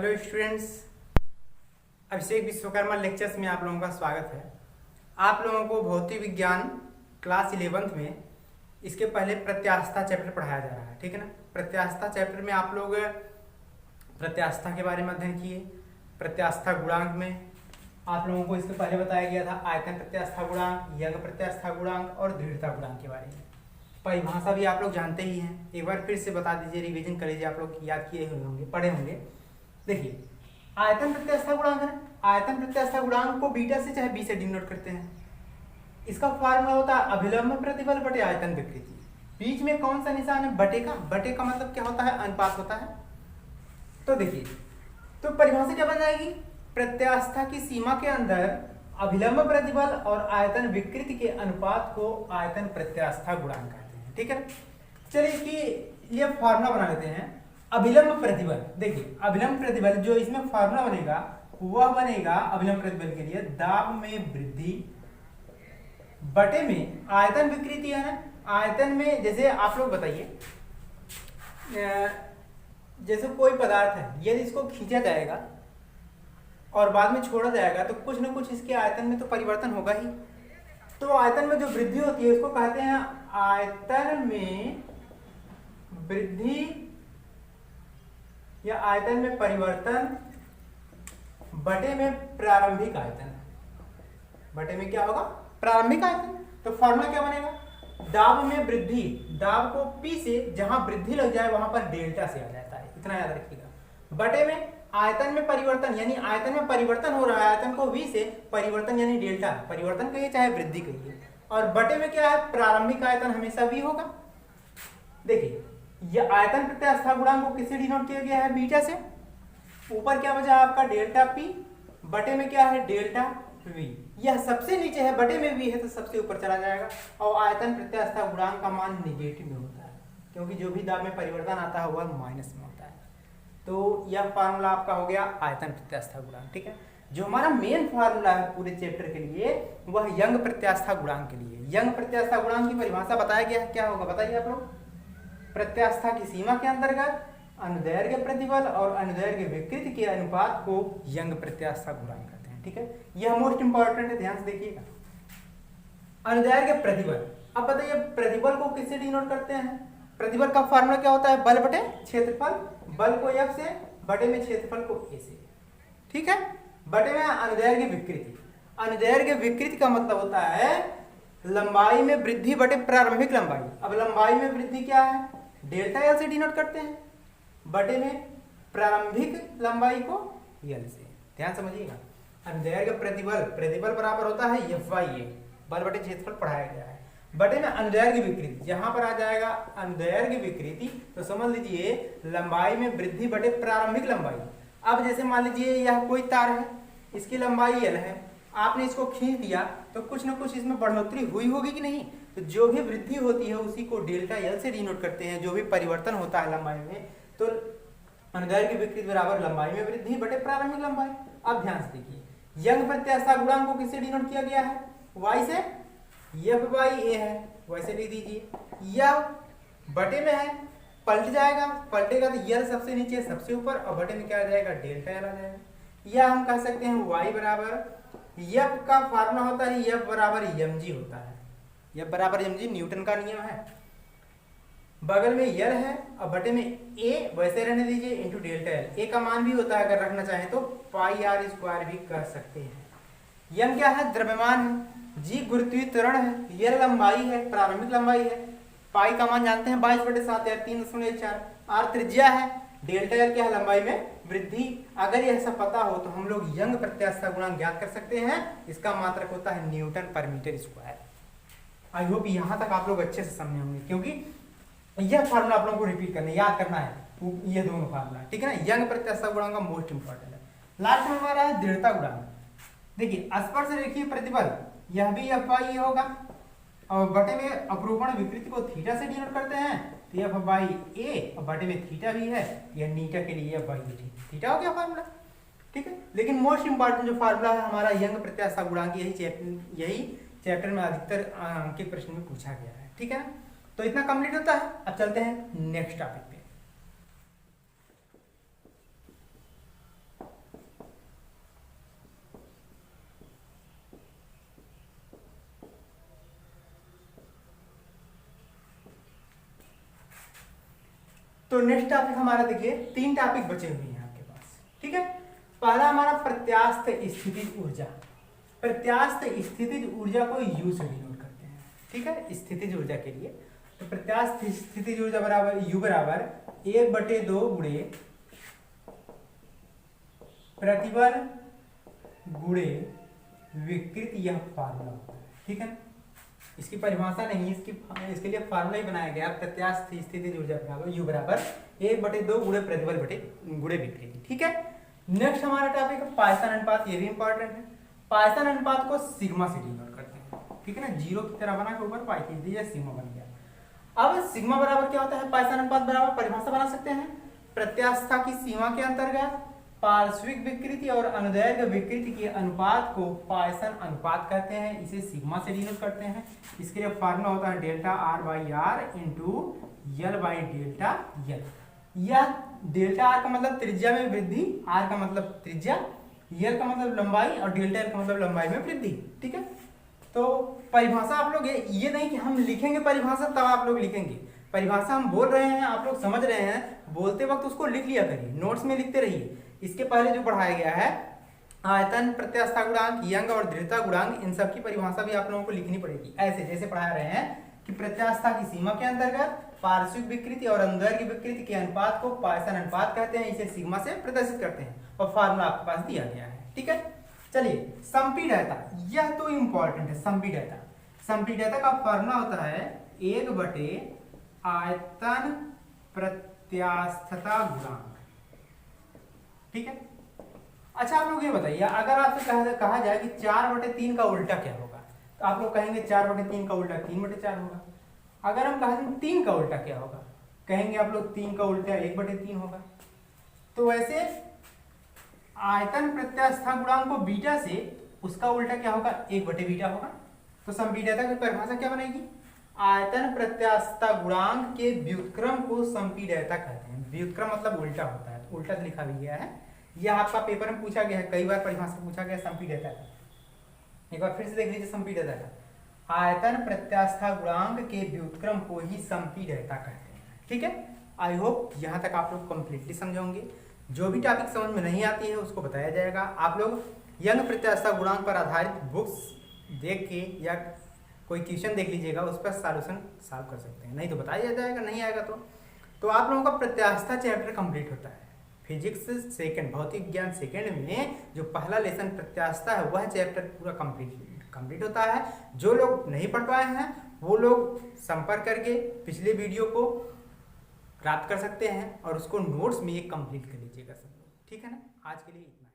Hello students, अभिषेक Vishwakarma lectures में आप लोगों का स्वागत है। आप लोगों को भौतिक विज्ञान क्लास 11th में इसके पहले प्रत्यास्थता चैप्टर पढ़ाया जा रहा है, ठीक है ना। प्रत्यास्थता चैप्टर में आप लोग प्रत्यास्थता के बारे में अध्ययन किए। प्रत्यास्थता गुणांक में आप लोगों को इसके पहले बताया गया था आयतन प्रत्यास्थता गुणांक, यंग प्रत्यास्थता गुणांक और दृढ़ता गुणांक के बारे में। परिभाषा भी आप लोग जानते ही हैं, एक बार फिर से बता दीजिए, रिवीजन कर लीजिए। आप लोग याद किए हुए होंगे, पढ़े होंगे। देखिए, आयतन प्रत्यास्थता गुणांक है। आयतन प्रत्यास्थता गुणांक को बीटा से चाहे बी से डिनोट करते हैं। इसका फार्मूला होता है अभिलंब प्रतिबल बटे आयतन विकृति। बीच में कौन सा निशान है? बटे का। बटे का मतलब क्या होता है? अनुपात होता है। तो देखिए, तो परिभाषा क्या बन जाएगी? प्रत्यास्थता की सीमा के अंदर अभिलंब प्रतिबल और आयतन विकृति के अनुपात को आयतन प्रत्यास्थता गुणांक कहते हैं, ठीक है। चलिए इसकी लिए फार्मूला बना लेते हैं। अभिलंब प्रतिबल, देखिए अभिलंब प्रतिबल जो इसमें फार्मूला बनेगा वह बनेगा अभिलंब प्रतिबल के लिए दाब में वृद्धि बटे में आयतन विकृति है ना। आयतन में जैसे आप लोग बताइए, जैसे कोई पदार्थ है, यदि इसको खींचा जाएगा और बाद में छोड़ा जाएगा तो कुछ ना कुछ इसके आयतन में तो परिवर्तन होगा ही। तो आयतन में जो वृद्धि होती है उसको कहते हैं आयतन में वृद्धि या आयतन में परिवर्तन बटे में प्रारंभिक आयतन। बटे में क्या होगा? प्रारंभिक आयतन। तो फॉर्मूला क्या बनेगा? दाब में वृद्धि, दाब को P से जहां वृद्धि लग जाए वहां पर डेल्टा से आ जाता है, इतना याद रखिएगा। बटे में आयतन में परिवर्तन, यानी आयतन में परिवर्तन हो रहा है, आयतन को V से परिवर्तन यानी डेल्टा, परिवर्तन कहिए चाहे वृद्धि कहिए। और बटे में क्या है? प्रारंभिक आयतन हमेशा V होगा। देखिए, यह आयतन प्रत्यास्थता गुणांक को किससे डिनोट किया गया है? बीटा से। ऊपर क्या बचा आपका? डेल्टा P, बटे में क्या है? Delta V। यह सबसे नीचे है, बटे में V है तो सबसे ऊपर चला जाएगा। और आयतन प्रत्यास्थता गुणांक का मान निगेटिव में होता है, क्योंकि जो भी दाब में परिवर्तन आता है वह माइनस में होता है। तो यह फार्मूला आपका हो गया आयतन प्रत्यास्थता गुणांक, ठीक है। जो हमारा मेन फार्मूला है पूरे चैप्टर के लिए वह यंग प्रत्यास्थता गुणांक के लिए। यंग प्रत्यास्थता गुणांक की परिभाषा बताया गया है, क्या होगा बताइए आप लोग? प्रत्यास्थता की सीमा के अंतर्गत अनुदैर्घ्य प्रतिबल और अनुदैर्घ्य विकृति के अनुपात को यंग प्रत्यास्थता गुणांक कहते हैं, ठीक है। यह मोस्ट इंपॉर्टेंट है, ध्यान से देखिएगा। अनुदैर्घ्य प्रतिबल, अब बताइए प्रतिबल को किससे डिनोट करते हैं? प्रतिबल का फार्मूला क्या होता है? बल बटे क्षेत्रफल। बल को F से, बटे में क्षेत्रफल को A से, ठीक है। बटे में अनुदैर्घ्य विकृति। अनुदैर्घ्य विकृति का मतलब होता है लंबाई में वृद्धि बटे प्रारंभिक लंबाई। अब लंबाई में वृद्धि क्या है? डेल्टा L से डिनोट करते हैं, बटे में प्रारंभिक लंबाई को L से। ध्यान समझिएगा। अनुदैर्घ्य प्रतिबल, प्रतिबल बराबर होता है F/A, बल बटे क्षेत्रफल पढ़ाया गया है। बटे में अनुदैर्घ्य विकृति, जहां पर आ जाएगा अनुदैर्घ्य विकृति तो समझ लीजिए लंबाई में वृद्धि बटे प्रारंभिक लंबाई। अब जैसे मान लीजिए यह कोई तार है, इसकी लंबाई L है, आपने इसको खींच दिया तो कुछ ना कुछ इसमें बढ़ोतरी हुई होगी कि नहीं? तो जो भी वृद्धि होती है उसी को डेल्टा L से डिनोट करते हैं। जो भी परिवर्तन होता है लंबाई में, तो अनुदैर्घ्य विकृति बराबर लंबाई में वृद्धि बटे प्रारंभिक लंबाई। अब ध्यान से देखिए, यंग प्रत्यास्थता गुणांक को किससे डिनोट किया गया है? Y से। F/A है, वैसे लिख दीजिए। यह बटे में है, पलट जाएगा, पलटेगा तो L सबसे नीचे सबसे ऊपर, और बटे में क्या आ जाएगा? डेल्टा L आ जाएगा। या हम कह सकते हैं Y बराबर F का फार्मूला होता है F बराबर mg होता है। F बराबर mg न्यूटन का नियम है। बगल में L है और बटे में A वैसे रहने दीजिए इंटू डेल्टा L। A का मान भी होता है, अगर रखना चाहें तो πr² भी कर सकते हैं। m क्या है? द्रव्यमान है। g गुरुत्वीय त्वरण है। L लंबाई है, प्रारंभिक लंबाई है। पाई का मान जानते हैं 22/7 या 3.4। r त्रिज्या है। डेल्टा L क्या है? लंबाई में वृद्धि। अगर यह सब पता हो तो हम लोग यंग प्रत्यास्थता गुणांक ज्ञात कर सकते हैं। इसका मात्रक होता है न्यूटन पर मीटर स्क्वायर। आई होप यहां तक आप लोग अच्छे से समझे होंगे, क्योंकि यह फार्मूला आप लोगों को रिपीट करना, याद करना है, ये दोनों फार्मूला, ठीक है ना। यंग प्रत्यास्थता गुणांक का मोस्ट इंपॉर्टेंट है। लास्ट में हमारा है दृढ़ता गुणांक। देखिए, स्पर्श रेखीय प्रतिबल, यह भी F/A होगा, और बटे में अपरूपण विकृति को थीटा से डिनोट करते हैं, तो F/A, और बटे में थीटा भी है, यह नीटा के लिए F/A थीटा हो गया फार्मूला, ठीक है। लेकिन मोस्ट इंपॉर्टेंट जो फार्मूला है हमारा यंग प्रत्यास्थता गुणांक, यही चैप्टर में अधिकतर अंकित प्रश्न में पूछा गया है, ठीक है ना। तो इतना कंप्लीट होता है। अब चलते हैं नेक्स्ट टॉपिक पे। तो नेक्स्ट टॉपिक हमारा देखिए, 3 टॉपिक बचे हुए हैं आपके पास, ठीक है। पहला हमारा प्रत्यास्थ स्थितिज ऊर्जा। प्रत्यास्थ स्थितिज ऊर्जा को यू से डिनोट करते हैं, ठीक है, स्थितिज ऊर्जा के लिए। तो प्रत्यास्थ स्थितिज ऊर्जा बराबर यू बराबर 1/2 गुणे प्रतिबल गुणे विकृति, यह फार्मूला होता है, ठीक है। इसकी परिभाषा नहीं, इसके लिए फार्मूला ही बनाया गया, प्रत्यास्थ स्थितिज ऊर्जा बराबर यू बराबर 1/2 गुणे प्रतिबल गुणे विकृति, ठीक है। नेक्स्ट हमारा टॉपिक है पाइथन अनुपात, ये भी इंपॉर्टेंट है। पाइथन अनुपात को सिग्मा से डिनोट करते हैं, ठीक है ना, जीरो की तरह बना के ऊपर पाई खींच दीजिए, सिग्मा बन गया। अब सिग्मा बराबर क्या होता है, पाइथन अनुपात बराबर परिभाषा बना सकते हैं, प्रत्यास्थता की सीमा के अंतर्गत पार्श्विक विकृति और अनुदैर्घ्य विकृति के अनुपात को पाइथन अनुपात कहते हैं, इसे सिग्मा से डिनोट करते हैं। इसके लिए फार्मूला होता है delta R by R into L by delta L. यह डेल्टा आर का मतलब त्रिज्या में वृद्धि, आर का मतलब त्रिज्या, यल का मतलब लंबाई और डेल्टा एल का मतलब लंबाई में वृद्धि, ठीक है। तो परिभाषा आप लोग ये नहीं कि हम लिखेंगे परिभाषा तब आप लोग लिखेंगे, परिभाषा हम बोल रहे हैं, आप लोग समझ रहे हैं, बोलते वक्त उसको लिख लिया करिए, नोट्स में लिखते रहिए। इसके पहले जो पढ़ाया गया है आयतन, प्रत्यास्थता गुणांक, यंग और दृढ़ता गुणांक, इन सब की परिभाषा भी आप लोगों को लिखनी पड़ेगी, ऐसे जैसे पढ़ा रहे हैं कि प्रत्यास्थता की सीमा के अंतर्गत पार्श्विक विकृति और अनुदैर्घ्य विकृति के अनुपात को पाइथन अनुपात कहते हैं, इसे सिग्मा से प्रदर्शित करते हैं और फार्मूला आपके पास दिया गया है, ठीक है। चलिए संपीड़ितता, यह तो इंपॉर्टेंट है। संपीड़ितता का फार्मूला होता है 1/, आयतन प्रत्यास्थता गुणांक, ठीक है। अच्छा आप लोग ये बताइए, अगर आपसे कहा जाए कि 4/3 का उल्टा क्या होगा, तो आप लोग कहेंगे 4/3 का उल्टा 3/4 होगा। अगर हम कहें 3 का उल्टा क्या होगा, कहेंगे आप लोग 3 का उल्टा 1/3 होगा। तो वैसे आयतन प्रत्यास्थता गुणांक को बीटा से, उसका उल्टा क्या होगा, 1/बीटा होगा। तो संपीड़ितता की परिभाषा क्या बनेगी, आयतन प्रत्यास्थता गुणांक के व्युत्क्रम को संपीड़ितता कहते हैं। व्युत्क्रम मतलब उल्टा होता है, उल्टा से लिखा भी गया है, यह आपका पेपर में पूछा गया है, कई बार परिभाषा पूछा गया संपीड़ितता का। एक बार फिर से देख लीजिए संपीड़ितता का, आयतन प्रत्यास्थता गुणांक के व्युत्क्रम को ही संपीड़ितता कहते हैं, ठीक है। आई होप यहाँ तक आप लोग कंप्लीटली समझोगे। जो भी टॉपिक समझ में नहीं आती है उसको बताया जाएगा। आप लोग यंग प्रत्यास्थता गुणांक पर आधारित बुक्स देख के या कोई क्वेश्चन देख लीजिएगा, उस पर सॉल्यूशन सॉल्व कर सकते हैं, नहीं तो बताया जाएगा, नहीं आएगा तो आप लोगों का प्रत्यास्थता चैप्टर कंप्लीट होता है। फिजिक्स सेकंड, भौतिक विज्ञान सेकंड में जो पहला लेसन प्रत्यास्थता है वह चैप्टर पूरा कंप्लीट होता है। जो लोग नहीं पढ़ पाए हैं वो लोग संपर्क करके पिछले वीडियो को प्राप्त कर सकते हैं और उसको नोट्स में ये कंप्लीट कर लीजिएगा सब लोग, ठीक है ना। आज के लिए इतना।